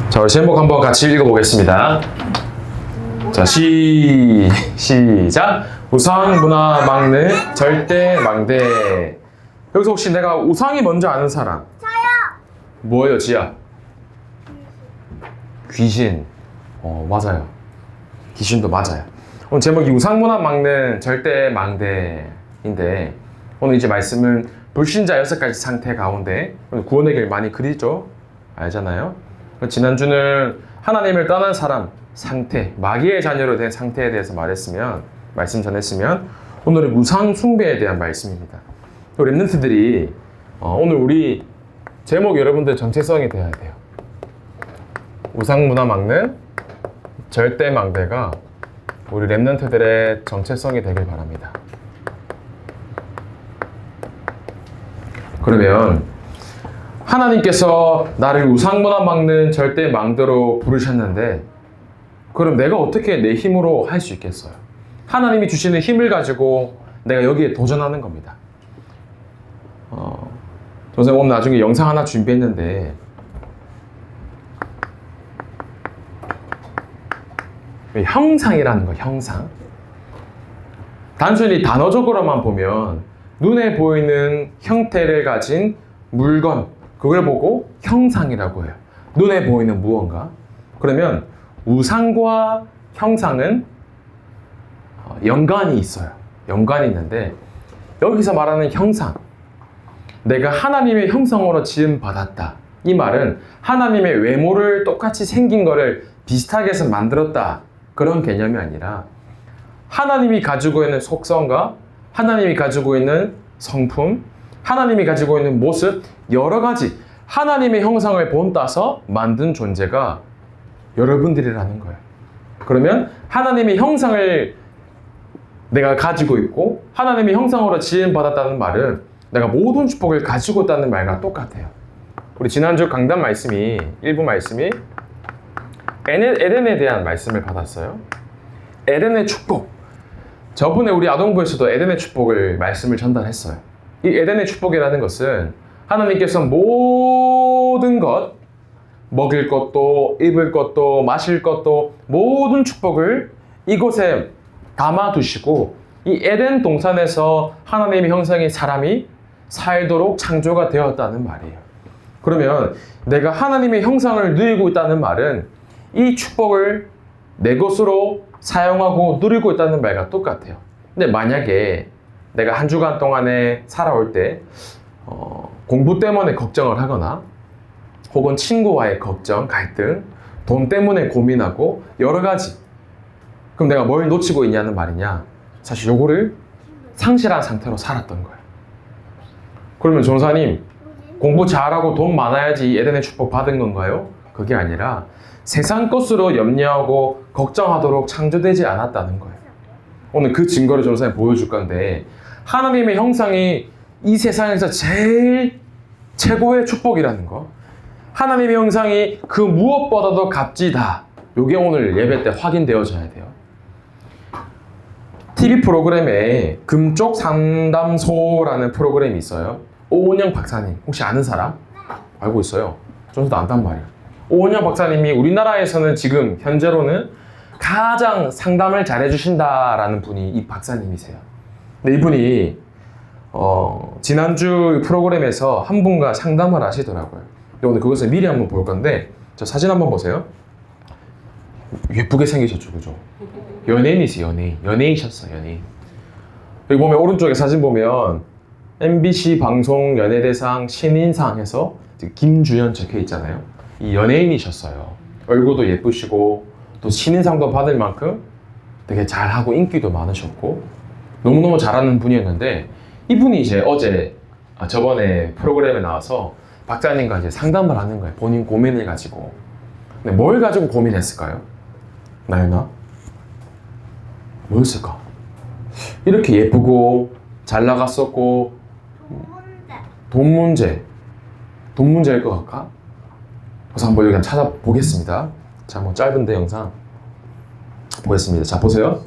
자, 우리 제목 한번 같이 읽어보겠습니다. 자, 시작. 우상 문화 막는 절대 망대. 여기서 혹시 내가 우상이 뭔지 아는 사람? 저요. 뭐예요, 지야? 귀신. 맞아요. 귀신도 맞아요. 오늘 제목이 우상 문화 막는 절대 망대인데, 오늘 이제 말씀은 불신자 6가지 상태 가운데 구원의 길 많이 그리죠? 알잖아요? 지난주는 하나님을 떠난 사람 상태, 마귀의 자녀로 된 상태에 대해서 말씀 전했으면 오늘은 우상 숭배에 대한 말씀입니다. 우리 랩런트들이 오늘 우리 제목 여러분들 정체성이 돼야 돼요. 우상 문화 막는 절대 망대가 우리 랩런트들의 정체성이 되길 바랍니다. 그러면 하나님께서 나를 우상문화 막는 절대 망대로 부르셨는데, 그럼 내가 어떻게 내 힘으로 할 수 있겠어요? 하나님이 주시는 힘을 가지고 내가 여기에 도전하는 겁니다. 선생님 오늘 나중에 영상 하나 준비했는데, 형상이라는 거, 형상. 단순히 단어적으로만 보면 눈에 보이는 형태를 가진 물건, 그걸 보고 형상이라고 해요. 눈에 보이는 무언가. 그러면 우상과 형상은 연관이 있어요. 연관이 있는데, 여기서 말하는 형상, 내가 하나님의 형상으로 지음 받았다. 이 말은 하나님의 외모를 똑같이 생긴 거를 비슷하게 해서 만들었다. 그런 개념이 아니라 하나님이 가지고 있는 속성과 하나님이 가지고 있는 성품, 하나님이 가지고 있는 모습, 여러 가지 하나님의 형상을 본따서 만든 존재가 여러분들이라는 거예요. 그러면 하나님의 형상을 내가 가지고 있고 하나님의 형상으로 지음받았다는 말은 내가 모든 축복을 가지고 있다는 말과 똑같아요. 우리 지난주 강단 말씀이, 일부 말씀이 에덴에 대한 말씀을 받았어요. 에덴의 축복. 저번에 우리 아동부에서도 에덴의 축복을 말씀을 전달했어요. 이 에덴의 축복이라는 것은 하나님께서 모든 것, 먹을 것도 입을 것도 마실 것도 모든 축복을 이곳에 담아두시고 이 에덴 동산에서 하나님의 형상의 사람이 살도록 창조가 되었다는 말이에요. 그러면 내가 하나님의 형상을 누리고 있다는 말은 이 축복을 내 것으로 사용하고 누리고 있다는 말과 똑같아요. 근데 만약에 내가 한 주간 동안에 살아올 때 공부 때문에 걱정을 하거나 혹은 친구와의 걱정, 갈등, 돈 때문에 고민하고 여러 가지, 그럼 내가 뭘 놓치고 있냐는 말이냐? 사실 요거를 상실한 상태로 살았던 거예요. 그러면 전사님, 공부 잘하고 돈 많아야지 에덴의 축복 받은 건가요? 그게 아니라 세상 것으로 염려하고 걱정하도록 창조되지 않았다는 거예요. 오늘 그 증거를 전사님 보여줄 건데, 하나님의 형상이 이 세상에서 제일 최고의 축복이라는 거, 하나님의 형상이 그 무엇보다도 값지다. 요게 오늘 예배 때 확인되어져야 돼요. TV 프로그램에 금쪽 상담소라는 프로그램이 있어요. 오은영 박사님, 혹시 아는 사람? 알고 있어요. 저도 안단 말이에요. 오은영 박사님이 우리나라에서는 지금 현재로는 가장 상담을 잘해주신다라는 분이 이 박사님이세요. 근데 이분이 지난주 프로그램에서 한 분과 상담을 하시더라고요. 근데 오늘 그것을 미리 한번 볼 건데, 저 사진 한번 보세요. 예쁘게 생기셨죠, 그죠? 연예인이세요, 연예인. 연예인이셨어요, 연예인. 여기 보면 오른쪽에 사진 보면 MBC 방송 연예대상 신인상 해서 김주연 적혀 있잖아요. 이 연예인이셨어요. 얼굴도 예쁘시고 또 신인상도 받을 만큼 되게 잘하고 인기도 많으셨고 너무너무 잘하는 분이었는데, 이분이 이제 저번에 프로그램에 나와서 박사님과 이제 상담을 하는 거예요. 본인 고민을 가지고. 근데 뭘 가지고 고민했을까요? 나연아? 뭐였을까? 이렇게 예쁘고 잘 나갔었고 돈 문제일 것 같까? 그래서 한번 여기 찾아보겠습니다. 자, 뭐 짧은데 영상 보겠습니다. 자, 보세요.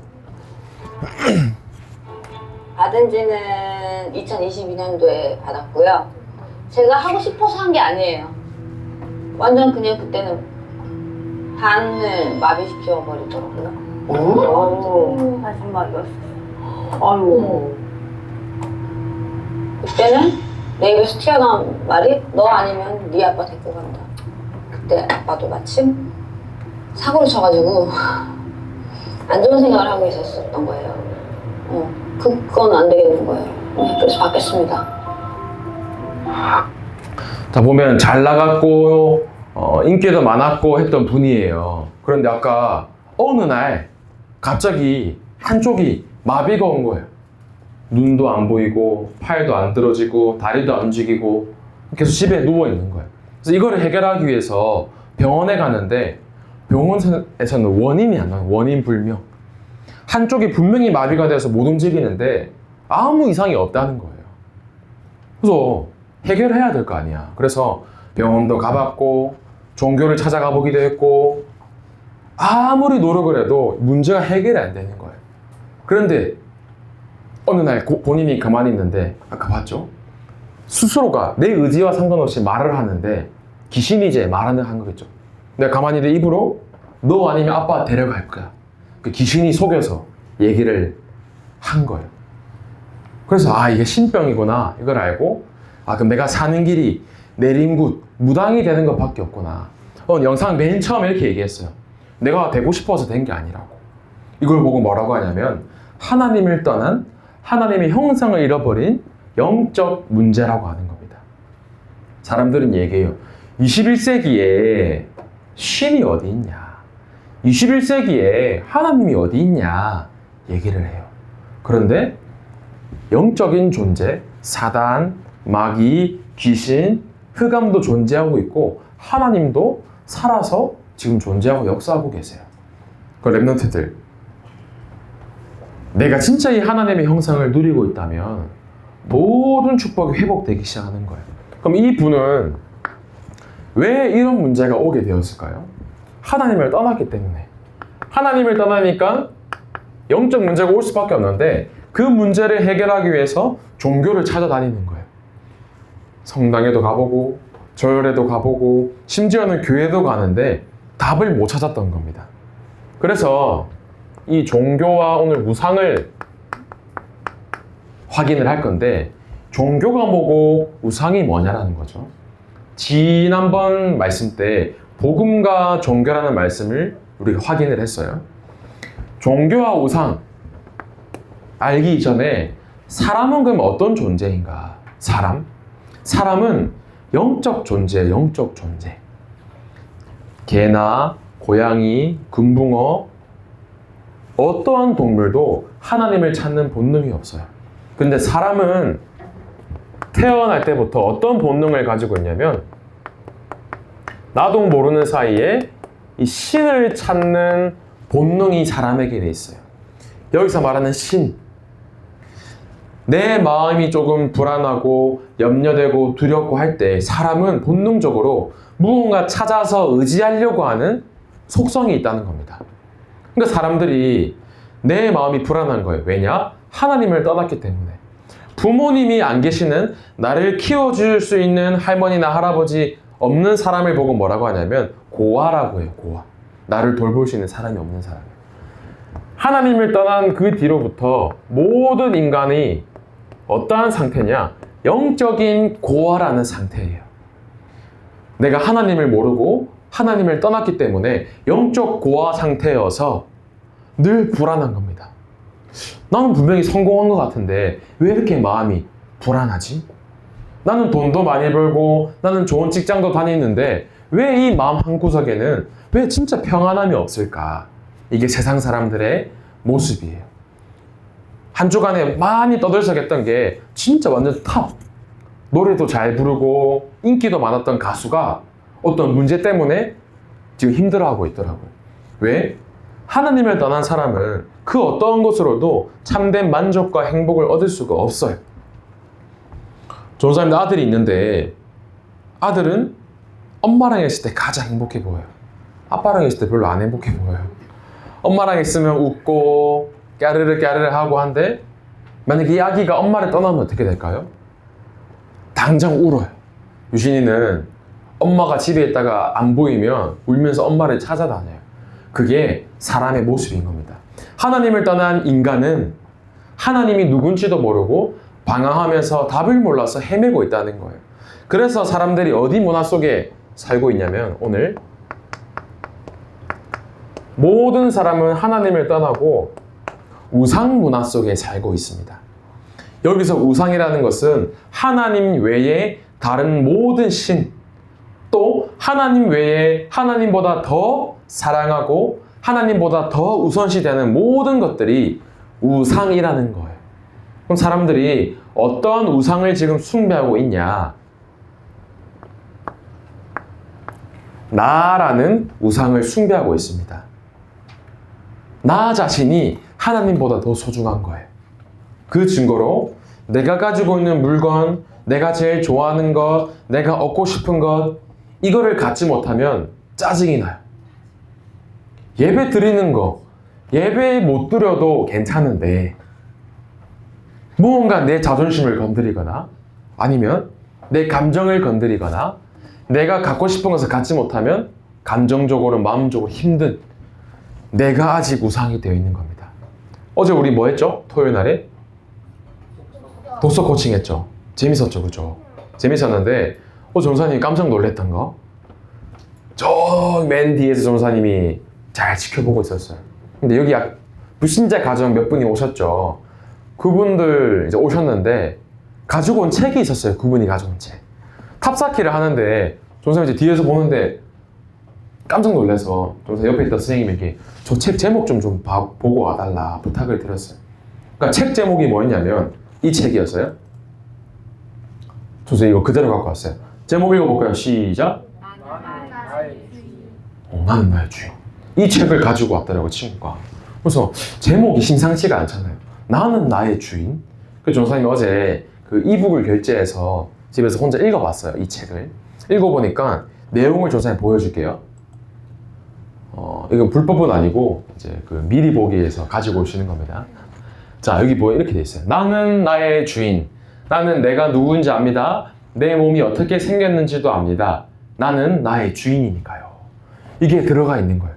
받은 지는 2022년도에 받았고요. 제가 하고 싶어서 한 게 아니에요. 완전 그냥 그때는 반을 마비시켜 버리더라고요. 오, 마지막이었어. 아유. 그때는 내 입에서 튀어나온 말이 너 아니면 네 아빠 데리고 간다. 그때 아빠도 마침 사고를 쳐가지고 안 좋은 생각을 하고 있었던 거예요. 그건 안 되겠는 거예요. 그래서 바뀌었습니다. 자, 보면 잘 나갔고 인기도 많았고 했던 분이에요. 그런데 아까 어느 날 갑자기 한쪽이 마비가 온 거예요. 눈도 안 보이고 팔도 안 들어지고 다리도 안 움직이고 계속 집에 누워 있는 거예요. 그래서 이거를 해결하기 위해서 병원에 가는데 병원에서는 원인이 안 나와요. 원인 불명. 한쪽이 분명히 마비가 돼서 못 움직이는데 아무 이상이 없다는 거예요. 그래서 해결해야 될 거 아니야. 그래서 병원도 가봤고 종교를 찾아가 보기도 했고 아무리 노력을 해도 문제가 해결이 안 되는 거예요. 그런데 어느 날 본인이 가만히 있는데 아까 봤죠? 스스로가 내 의지와 상관없이 말을 하는데 귀신이 이제 말하는 한 거겠죠. 내가 가만히 내 입으로 너 아니면 아빠 데려갈 거야. 그 귀신이 속여서 얘기를 한 거예요. 그래서 이게 신병이구나 이걸 알고 그럼 내가 사는 길이 내림굿 무당이 되는 것밖에 없구나. 영상 맨 처음에 이렇게 얘기했어요. 내가 되고 싶어서 된 게 아니라고. 이걸 보고 뭐라고 하냐면 하나님을 떠난 하나님의 형상을 잃어버린 영적 문제라고 하는 겁니다. 사람들은 얘기해요. 21세기에 신이 어디 있냐? 21세기에 하나님이 어디 있냐? 얘기를 해요. 그런데 영적인 존재, 사단, 마귀, 귀신, 흑암도 존재하고 있고 하나님도 살아서 지금 존재하고 역사하고 계세요. 그 랩런트들, 내가 진짜 이 하나님의 형상을 누리고 있다면 모든 축복이 회복되기 시작하는 거예요. 그럼 이 분은 왜 이런 문제가 오게 되었을까요? 하나님을 떠났기 때문에. 하나님을 떠나니까 영적 문제가 올 수밖에 없는데 그 문제를 해결하기 위해서 종교를 찾아다니는 거예요. 성당에도 가보고 절에도 가보고 심지어는 교회도 가는데 답을 못 찾았던 겁니다. 그래서 이 종교와 오늘 우상을 확인을 할 건데 종교가 뭐고 우상이 뭐냐라는 거죠. 지난번 말씀 때 복음과 종교라는 말씀을 우리가 확인을 했어요. 종교와 우상 알기 이전에 사람은 그럼 어떤 존재인가? 사람은 영적 존재예요. 영적 존재. 개나 고양이, 금붕어 어떠한 동물도 하나님을 찾는 본능이 없어요. 근데 사람은 태어날 때부터 어떤 본능을 가지고 있냐면 나도 모르는 사이에 이 신을 찾는 본능이 사람에게 돼 있어요. 여기서 말하는 신, 내 마음이 조금 불안하고 염려되고 두렵고 할 때 사람은 본능적으로 무언가 찾아서 의지하려고 하는 속성이 있다는 겁니다. 그러니까 사람들이 내 마음이 불안한 거예요. 왜냐? 하나님을 떠났기 때문에. 부모님이 안 계시는 나를 키워줄 수 있는 할머니나 할아버지 없는 사람을 보고 뭐라고 하냐면 고아라고 해요. 고아. 나를 돌볼 수 있는 사람이 없는 사람. 하나님을 떠난 그 뒤로부터 모든 인간이 어떠한 상태냐? 영적인 고아라는 상태예요. 내가 하나님을 모르고 하나님을 떠났기 때문에 영적 고아 상태여서 늘 불안한 겁니다. 나는 분명히 성공한 것 같은데 왜 이렇게 마음이 불안하지? 나는 돈도 많이 벌고 나는 좋은 직장도 다니는데 왜 이 마음 한구석에는 왜 진짜 평안함이 없을까? 이게 세상 사람들의 모습이에요. 한 주간에 많이 떠들썩했던 게 진짜 완전 탑! 노래도 잘 부르고 인기도 많았던 가수가 어떤 문제 때문에 지금 힘들어하고 있더라고요. 왜? 하나님을 떠난 사람은 그 어떠한 것으로도 참된 만족과 행복을 얻을 수가 없어요. 전사님도 아들이 있는데 아들은 엄마랑 있을 때 가장 행복해 보여요. 아빠랑 있을 때 별로 안 행복해 보여요. 엄마랑 있으면 웃고 까르르 까르르 하고 한데 만약에 이 아기가 엄마를 떠나면 어떻게 될까요? 당장 울어요. 유신이는 엄마가 집에 있다가 안 보이면 울면서 엄마를 찾아다녀요. 그게 사람의 모습인 겁니다. 하나님을 떠난 인간은 하나님이 누군지도 모르고 방황하면서 답을 몰라서 헤매고 있다는 거예요. 그래서 사람들이 어디 문화 속에 살고 있냐면 오늘 모든 사람은 하나님을 떠나고 우상 문화 속에 살고 있습니다. 여기서 우상이라는 것은 하나님 외에 다른 모든 신, 또 하나님 외에 하나님보다 더 사랑하고 하나님보다 더 우선시되는 모든 것들이 우상이라는 거예요. 그럼 사람들이 어떤 우상을 지금 숭배하고 있냐? 나라는 우상을 숭배하고 있습니다. 나 자신이 하나님보다 더 소중한 거예요. 그 증거로 내가 가지고 있는 물건, 내가 제일 좋아하는 것, 내가 얻고 싶은 것, 이거를 갖지 못하면 짜증이 나요. 예배 드리는 거, 예배 못 드려도 괜찮은데 무언가 내 자존심을 건드리거나 아니면 내 감정을 건드리거나 내가 갖고 싶은 것을 갖지 못하면 감정적으로 마음적으로 힘든 내가 아직 우상이 되어 있는 겁니다. 어제 우리 뭐 했죠? 토요일 날에? 독서 코칭 했죠. 재밌었죠, 그죠? 재밌었는데 전사님이 깜짝 놀랐던 거, 저 맨 뒤에서 전사님이 잘 지켜보고 있었어요. 근데 여기 불신자 가정 몇 분이 오셨죠. 그분들 이제 오셨는데 가지고 온 책이 있었어요. 그분이 가져온 책. 탑쌓기를 하는데 전사님이 이제 뒤에서 보는데 깜짝 놀라서 전사 옆에 있던 선생님에게 저 책 제목 좀 보고 와달라 부탁을 드렸어요. 그러니까 책 제목이 뭐였냐면 이 책이었어요. 선생님 이거 그대로 갖고 왔어요. 제목 읽어볼까요? 시작. 나는 나의 주인. 이 책을 가지고 왔더라고요, 친구가. 그래서 제목이 심상치가 않잖아요. 나는 나의 주인. 그래서 전사님이 어제 그 이북을 결제해서 집에서 혼자 읽어봤어요, 이 책을. 읽어보니까 내용을 전사님 보여줄게요. 이건 불법은 아니고 이제 그 미리 보기에서 가지고 오시는 겁니다. 자, 여기 뭐 이렇게 돼 있어요. 나는 나의 주인. 나는 내가 누구인지 압니다. 내 몸이 어떻게 생겼는지도 압니다. 나는 나의 주인이니까요. 이게 들어가 있는 거예요.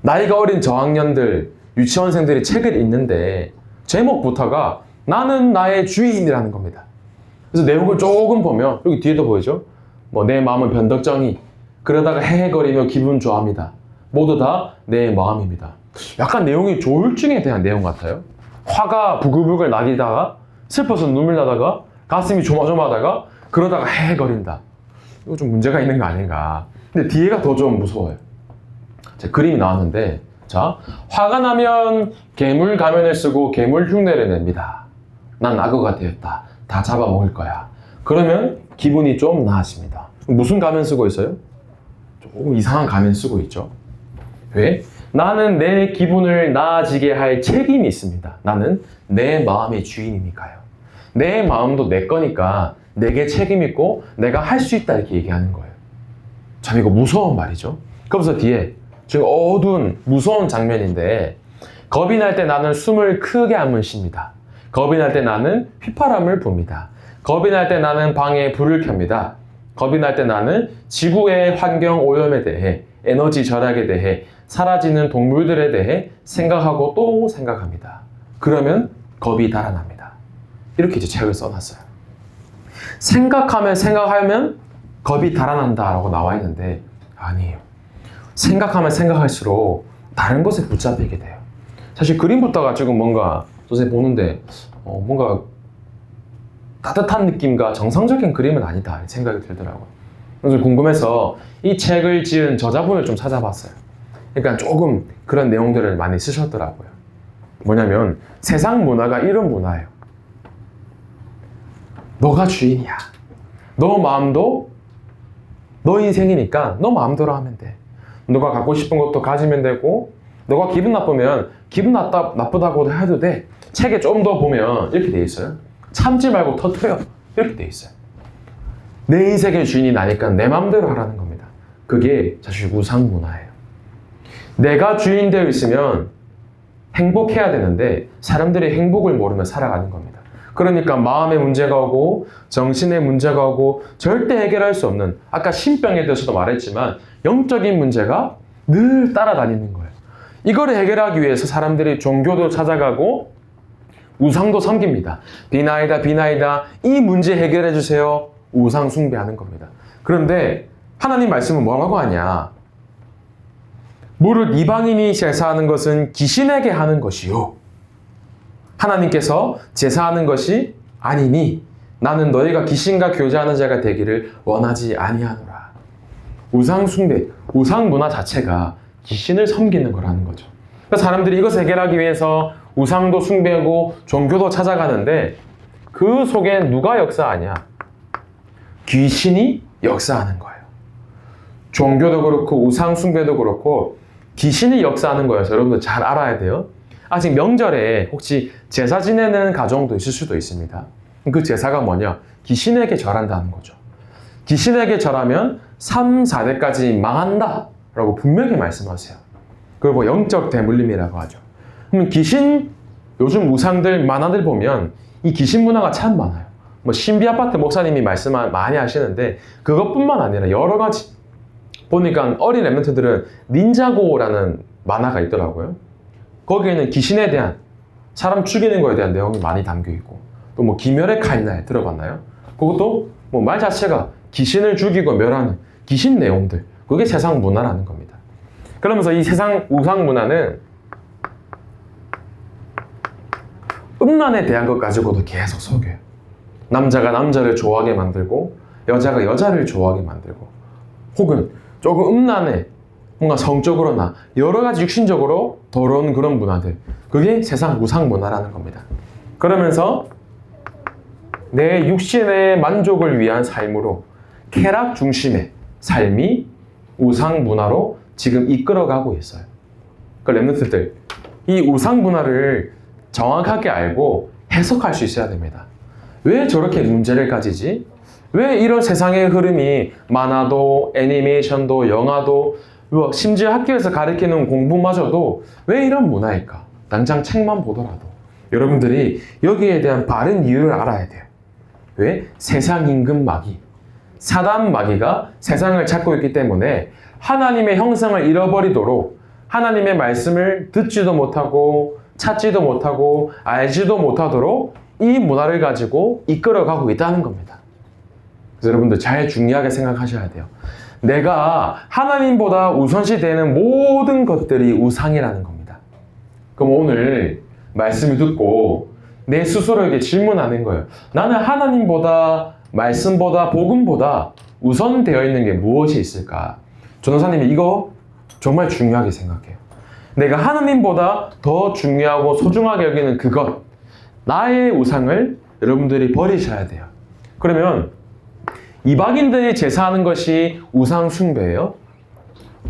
나이가 어린 저학년들, 유치원생들이 책을 읽는데 제목부터가 나는 나의 주인이라는 겁니다. 그래서 내용을 조금 보면 여기 뒤에도 보이죠? 뭐 내 마음은 변덕정이, 그러다가 헤헤거리며 기분 좋아합니다. 모두 다 내 마음입니다. 약간 내용이 조울증에 대한 내용 같아요. 화가 부글부글 나기다가 슬퍼서 눈물 나다가 가슴이 조마조마하다가 그러다가 헤헤거린다. 이거 좀 문제가 있는 거 아닌가. 근데 뒤에가 더 좀 무서워요. 자, 그림이 나왔는데, 자, 화가 나면 괴물 가면을 쓰고 괴물 흉내를 냅니다. 난 악어가 되었다. 다 잡아먹을 거야. 그러면 기분이 좀 나아집니다. 무슨 가면 쓰고 있어요? 조금 이상한 가면 쓰고 있죠. 왜? 나는 내 기분을 나아지게 할 책임이 있습니다. 나는 내 마음의 주인이니까요. 내 마음도 내 거니까 내게 책임 있고 내가 할 수 있다 이렇게 얘기하는 거예요. 참 이거 무서운 말이죠. 그러면서 뒤에 지금 어두운 무서운 장면인데, 겁이 날 때 나는 숨을 크게 안 쉬입니다. 겁이 날 때 나는 휘파람을 붑니다. 겁이 날 때 나는 방에 불을 켭니다. 겁이 날 때 나는 지구의 환경 오염에 대해, 에너지 절약에 대해, 사라지는 동물들에 대해 생각하고 또 생각합니다. 그러면 겁이 달아납니다. 이렇게 이제 책을 써놨어요. 생각하면 겁이 달아난다라고 나와 있는데 아니에요. 생각하면 생각할수록 다른 것에 붙잡히게 돼요. 사실 그림부터가 지금 뭔가 선생님 보는데 뭔가 따뜻한 느낌과 정상적인 그림은 아니다 생각이 들더라고요. 그래서 궁금해서 이 책을 지은 저자분을 좀 찾아봤어요. 그러니까 조금 그런 내용들을 많이 쓰셨더라고요. 뭐냐면 세상 문화가 이런 문화예요. 너가 주인이야. 너 마음도 너 인생이니까 너 마음대로 하면 돼. 너가 갖고 싶은 것도 가지면 되고, 너가 기분 나쁘면 기분 나쁘다고 해도 돼. 책에 좀 더 보면 이렇게 돼 있어요. 참지 말고 터뜨려. 이렇게 돼 있어요. 내 인생의 주인이 나니까 내 마음대로 하라는 겁니다. 그게 사실 우상 문화예요. 내가 주인 되어 있으면 행복해야 되는데 사람들이 행복을 모르며 살아가는 겁니다. 그러니까 마음의 문제가 오고 정신의 문제가 오고 절대 해결할 수 없는, 아까 신병에 대해서도 말했지만 영적인 문제가 늘 따라다니는 거예요. 이거를 해결하기 위해서 사람들이 종교도 찾아가고 우상도 섬깁니다. 비나이다 비나이다, 이 문제 해결해 주세요. 우상 숭배하는 겁니다. 그런데 하나님 말씀은 뭐라고 하냐? 무릇 이방인이 제사하는 것은 귀신에게 하는 것이요, 하나님께서 제사하는 것이 아니니 나는 너희가 귀신과 교제하는 자가 되기를 원하지 아니하노라. 우상 숭배, 우상 문화 자체가 귀신을 섬기는 거라는 거죠. 그래서 사람들이 이것을 해결하기 위해서 우상도 숭배하고 종교도 찾아가는데 그 속에 누가 역사하냐? 귀신이 역사하는 거예요. 종교도 그렇고 우상 숭배도 그렇고 귀신이 역사하는 거여서 여러분들 잘 알아야 돼요. 아직 명절에 혹시 제사 지내는 가정도 있을 수도 있습니다. 그 제사가 뭐냐? 귀신에게 절한다는 거죠. 귀신에게 절하면 3, 4대까지 망한다 라고 분명히 말씀하세요. 그걸 뭐 영적 대물림이라고 하죠. 그럼 귀신, 요즘 우상들 만화들 보면 이 귀신 문화가 참 많아요. 뭐 신비아파트 목사님이 말씀 많이 하시는데 그것뿐만 아니라 여러 가지 보니까 어린 랩런트들은 닌자고라는 만화가 있더라고요. 거기에는 귀신에 대한, 사람 죽이는 거에 대한 내용이 많이 담겨 있고, 또 뭐 기멸의 칼날 들어봤나요? 그것도 뭐 말 자체가 귀신을 죽이고 멸하는 귀신 내용들, 그게 세상 문화라는 겁니다. 그러면서 이 세상 우상 문화는 음란에 대한 것 가지고도 계속 속여요. 남자가 남자를 좋아하게 만들고 여자가 여자를 좋아하게 만들고, 혹은 조금 음란해, 뭔가 성적으로나 여러 가지 육신적으로 더러운 그런 문화들, 그게 세상 우상 문화라는 겁니다. 그러면서 내 육신의 만족을 위한 삶으로 쾌락 중심의 삶이 우상 문화로 지금 이끌어가고 있어요. 그 랩런트들, 이 우상 문화를 정확하게 알고 해석할 수 있어야 됩니다. 왜 저렇게 문제를 가지지? 왜 이런 세상의 흐름이 만화도 애니메이션도 영화도 심지어 학교에서 가르치는 공부마저도 왜 이런 문화일까? 당장 책만 보더라도 여러분들이 여기에 대한 바른 이유를 알아야 돼요. 왜? 세상 임금 마귀, 사단 마귀가 세상을 찾고 있기 때문에 하나님의 형상을 잃어버리도록 하나님의 말씀을 듣지도 못하고 찾지도 못하고 알지도 못하도록 이 문화를 가지고 이끌어가고 있다는 겁니다. 그래서 여러분들 잘 중요하게 생각하셔야 돼요. 내가 하나님보다 우선시 되는 모든 것들이 우상이라는 겁니다. 그럼 오늘 말씀을 듣고 내 스스로에게 질문하는 거예요. 나는 하나님보다, 말씀보다, 복음보다 우선되어 있는 게 무엇이 있을까? 전도사님이 이거 정말 중요하게 생각해요. 내가 하나님보다 더 중요하고 소중하게 여기는 그것, 나의 우상을 여러분들이 버리셔야 돼요. 그러면 이방인들이 제사하는 것이 우상 숭배예요.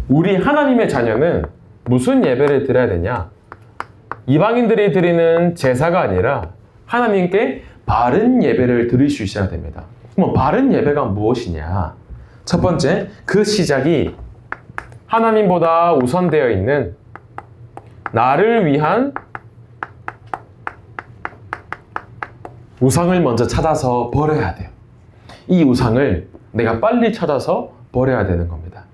우리 하나님의 자녀는 무슨 예배를 드려야 되냐? 이방인들이 드리는 제사가 아니라 하나님께 바른 예배를 드릴 수 있어야 됩니다. 그럼 바른 예배가 무엇이냐? 첫 번째, 그 시작이 하나님보다 우선되어 있는 나를 위한 우상을 먼저 찾아서 버려야 돼요. 이 우상을 내가 빨리 찾아서 버려야 되는 겁니다.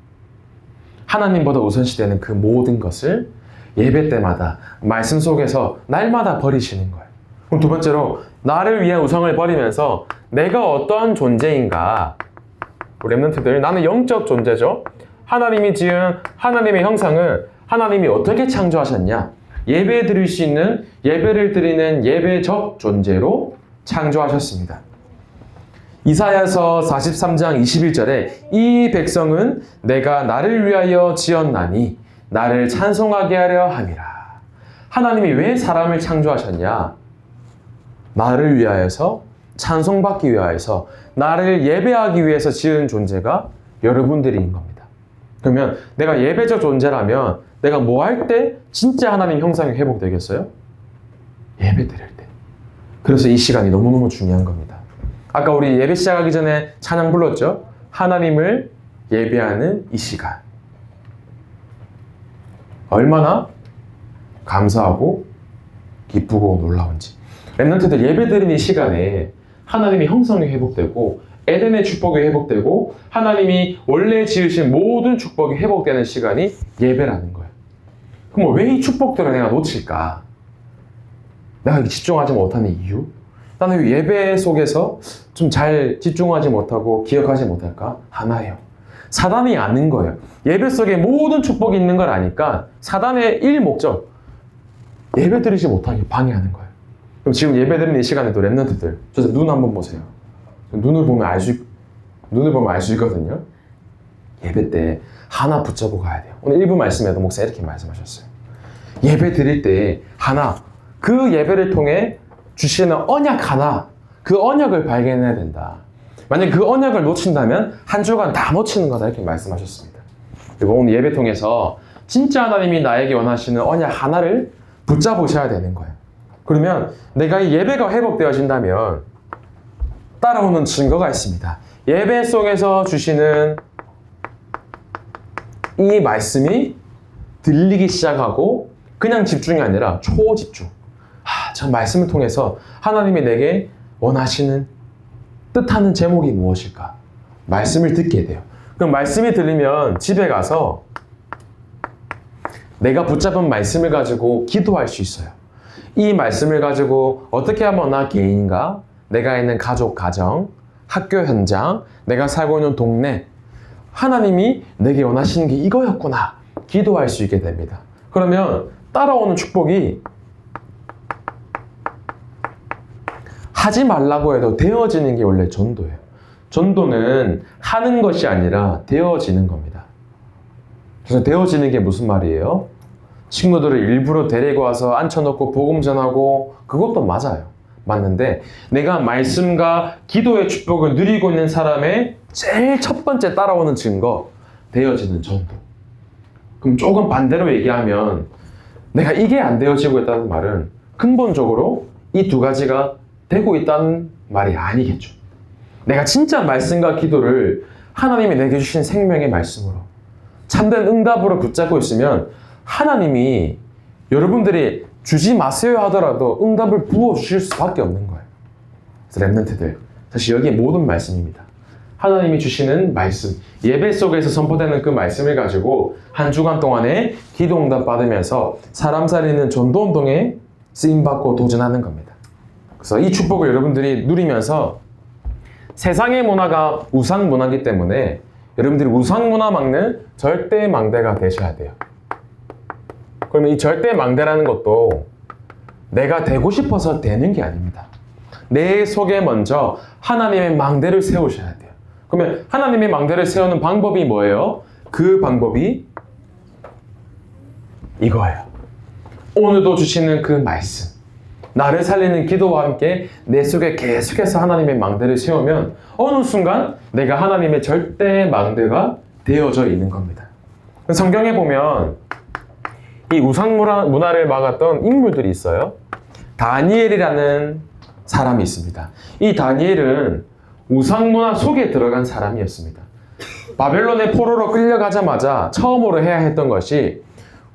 하나님보다 우선시되는 그 모든 것을 예배 때마다 말씀 속에서 날마다 버리시는 거예요. 그럼 두 번째로 나를 위한 우상을 버리면서 내가 어떠한 존재인가? 우리 랩런트들, 나는 영적 존재죠. 하나님이 지은 하나님의 형상은 하나님이 어떻게 창조하셨냐? 예배 드릴 수 있는, 예배를 드리는 예배적 존재로 창조하셨습니다. 이사야서 43장 21절에 이 백성은 내가 나를 위하여 지었나니 나를 찬송하게 하려 함이라. 하나님이 왜 사람을 창조하셨냐? 나를 위하여서, 찬송받기 위하여서, 나를 예배하기 위해서 지은 존재가 여러분들인 겁니다. 그러면 내가 예배적 존재라면 내가 뭐 할 때 진짜 하나님 형상이 회복되겠어요? 예배 드릴 때. 그래서 이 시간이 너무너무 중요한 겁니다. 아까 우리 예배 시작하기 전에 찬양 불렀죠? 하나님을 예배하는 이 시간. 얼마나 감사하고 기쁘고 놀라운지. 렘넌트들 예배드리는 시간에 하나님의 형성이 회복되고 에덴의 축복이 회복되고 하나님이 원래 지으신 모든 축복이 회복되는 시간이 예배라는 거예요. 그럼 왜 이 축복들을 내가 놓칠까? 내가 집중하지 못하는 이유? 나는 왜 예배 속에서 좀 잘 집중하지 못하고 기억하지 못할까? 하나예요. 사단이 아는 거예요. 예배 속에 모든 축복이 있는 걸 아니까 사단의 일 목적, 예배 드리지 못하게 방해하는 거예요. 그럼 지금 예배 드리는 이 시간에도 렘넌트들, 저 눈 한번 보세요. 눈을 보면 알 수 있거든요. 예배 때 하나 붙잡고 가야 돼요. 오늘 1부 말씀에도 목사 이렇게 말씀하셨어요. 예배 드릴 때 하나, 그 예배를 통해 주시는 언약 하나, 그 언약을 발견해야 된다. 만약 그 언약을 놓친다면 한 주간 다 놓치는 거다 이렇게 말씀하셨습니다. 그리고 오늘 예배 통해서 진짜 하나님이 나에게 원하시는 언약 하나를 붙잡으셔야 되는 거예요. 그러면 내가 이 예배가 회복되어진다면 따라오는 증거가 있습니다. 예배 속에서 주시는 이 말씀이 들리기 시작하고 그냥 집중이 아니라 초집중. 저 말씀을 통해서 하나님이 내게 원하시는 뜻하는 제목이 무엇일까? 말씀을 듣게 돼요. 그럼 말씀이 들리면 집에 가서 내가 붙잡은 말씀을 가지고 기도할 수 있어요. 이 말씀을 가지고 어떻게 하면 나 개인과 내가 있는 가족, 가정, 학교 현장, 내가 살고 있는 동네, 하나님이 내게 원하시는 게 이거였구나 기도할 수 있게 됩니다. 그러면 따라오는 축복이 하지 말라고 해도 되어지는 게 원래 전도예요. 전도는 하는 것이 아니라 되어지는 겁니다. 그래서 되어지는 게 무슨 말이에요? 친구들을 일부러 데리고 와서 앉혀놓고 복음 전하고 그것도 맞아요. 맞는데 내가 말씀과 기도의 축복을 누리고 있는 사람의 제일 첫 번째 따라오는 증거, 되어지는 전도. 그럼 조금 반대로 얘기하면 내가 이게 안 되어지고 있다는 말은 근본적으로 이 두 가지가 되고 있다는 말이 아니겠죠. 내가 진짜 말씀과 기도를 하나님이 내게 주신 생명의 말씀으로 참된 응답으로 붙잡고 있으면 하나님이 여러분들이 주지 마세요 하더라도 응답을 부어주실 수밖에 없는 거예요. 그래서 렘넌트들, 사실 여기에 모든 말씀입니다. 하나님이 주시는 말씀, 예배 속에서 선포되는 그 말씀을 가지고 한 주간 동안에 기도 응답 받으면서 사람 살리는 전도 운동에 쓰임받고 도전하는 겁니다. 그래서 이 축복을 여러분들이 누리면서 세상의 문화가 우상 문화이기 때문에 여러분들이 우상 문화 막는 절대 망대가 되셔야 돼요. 그러면 이 절대 망대라는 것도 내가 되고 싶어서 되는 게 아닙니다. 내 속에 먼저 하나님의 망대를 세우셔야 돼요. 그러면 하나님의 망대를 세우는 방법이 뭐예요? 그 방법이 이거예요. 오늘도 주시는 그 말씀. 나를 살리는 기도와 함께 내 속에 계속해서 하나님의 망대를 세우면 어느 순간 내가 하나님의 절대 망대가 되어져 있는 겁니다. 성경에 보면 이 우상 문화를 막았던 인물들이 있어요. 다니엘이라는 사람이 있습니다. 이 다니엘은 우상 문화 속에 들어간 사람이었습니다. 바벨론의 포로로 끌려가자마자 처음으로 해야 했던 것이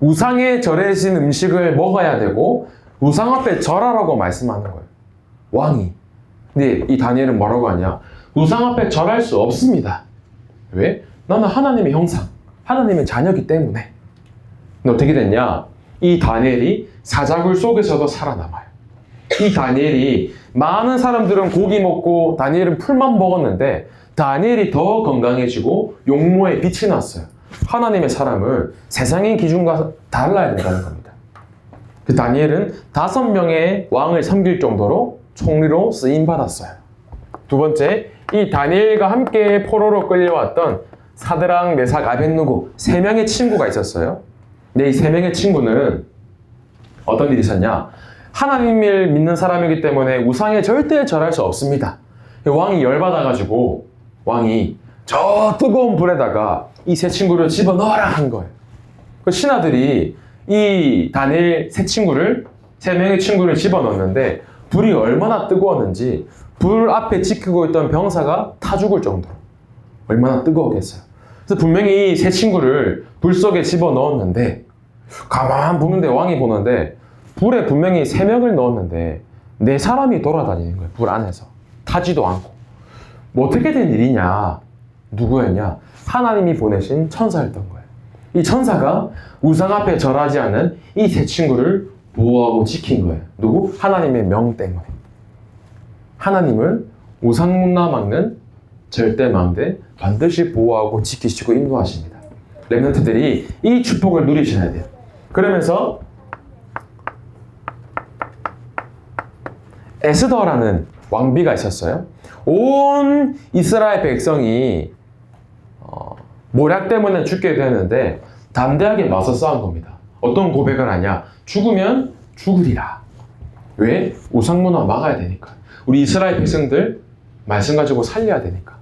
우상에 절해진 음식을 먹어야 되고 우상 앞에 절하라고 말씀하는 거예요. 왕이. 근데 이 다니엘은 뭐라고 하냐? 우상 앞에 절할 수 없습니다. 왜? 나는 하나님의 형상, 하나님의 자녀이기 때문에. 근데 어떻게 됐냐? 이 다니엘이 사자굴 속에서도 살아남아요. 이 다니엘이 많은 사람들은 고기 먹고 다니엘은 풀만 먹었는데 다니엘이 더 건강해지고 용모에 빛이 났어요. 하나님의 사람을 세상의 기준과 달라야 된다는 겁니다. 그 다니엘은 5명의 왕을 섬길 정도로 총리로 쓰임받았어요. 두 번째, 이 다니엘과 함께 포로로 끌려왔던 사드락, 메삭, 아벳느고 3명의 친구가 있었어요. 근데 이 3명의 친구는 어떤 일이 있었냐? 하나님을 믿는 사람이기 때문에 우상에 절대 절할 수 없습니다. 왕이 열받아가지고 왕이 저 뜨거운 불에다가 이 세 친구를 집어넣어라 한 거예요. 그 신하들이 이 다니엘 3명의 친구를 집어넣었는데 불이 얼마나 뜨거웠는지 불 앞에 지키고 있던 병사가 타 죽을 정도로 얼마나 뜨거웠겠어요. 그래서 분명히 이 3친구를 불 속에 집어넣었는데 가만 보는데 왕이 보는데 불에 분명히 3명을 넣었는데 내 사람이 돌아다니는 거예요. 불 안에서. 타지도 않고. 뭐 어떻게 된 일이냐? 누구였냐? 하나님이 보내신 천사였던 거예요. 이 천사가 우상 앞에 절하지 않는 이 세 친구를 보호하고 지킨 거예요. 누구? 하나님의 명 때문에. 하나님을 우상 문화 막는 절대 망대 반드시 보호하고 지키시고 인도하십니다. 렘넌트들이 이 축복을 누리셔야 돼요. 그러면서 에스더라는 왕비가 있었어요. 온 이스라엘 백성이 모략 때문에 죽게 되는데 담대하게 맞서 싸운 겁니다. 어떤 고백을 하냐? 죽으면 죽으리라. 왜? 우상문화 막아야 되니까. 우리 이스라엘 백성들 말씀 가지고 살려야 되니까.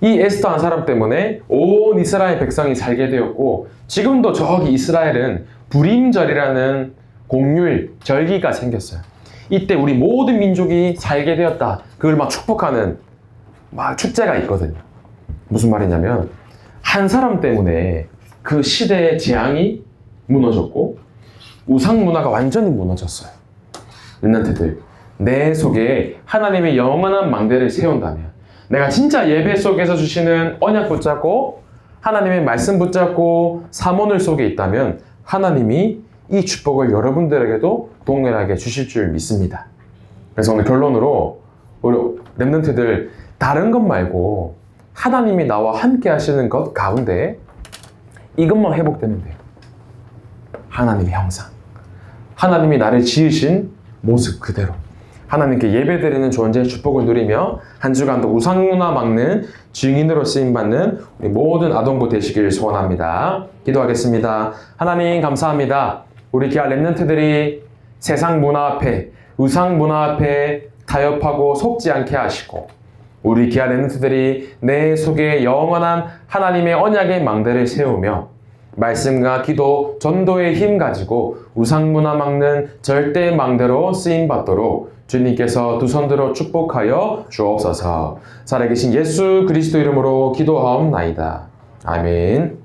이 에스더 한 사람 때문에 온 이스라엘 백성이 살게 되었고, 지금도 저기 이스라엘은 불임절이라는 공휴일, 절기가 생겼어요. 이때 우리 모든 민족이 살게 되었다. 그걸 막 축복하는 막 축제가 있거든요. 무슨 말이냐면 한 사람 때문에 그 시대의 재앙이 무너졌고 우상 문화가 완전히 무너졌어요. 렘넌트들, 내 속에 하나님의 영원한 망대를 세운다면, 내가 진짜 예배 속에서 주시는 언약 붙잡고 하나님의 말씀 붙잡고 사모늘 속에 있다면 하나님이 이 축복을 여러분들에게도 동일하게 주실 줄 믿습니다. 그래서 오늘 결론으로 우리 렘넌트들, 다른 것 말고 하나님이 나와 함께 하시는 것 가운데 이것만 회복되면 돼요. 하나님의 형상, 하나님이 나를 지으신 모습 그대로 하나님께 예배드리는 존재의 축복을 누리며 한 주간도 우상문화 막는 증인으로 쓰임받는 우리 모든 아동부 되시길 소원합니다. 기도하겠습니다. 하나님 감사합니다. 우리 귀한 렘넌트들이 세상 문화 앞에, 우상 문화 앞에 타협하고 속지 않게 하시고, 우리 귀한 렘넌트들이 내 속에 영원한 하나님의 언약의 망대를 세우며 말씀과 기도, 전도의 힘 가지고 우상 문화 막는 절대 망대로 쓰임 받도록 주님께서 두 손 들어 축복하여 주옵소서. 살아계신 예수 그리스도 이름으로 기도하옵나이다. 아멘.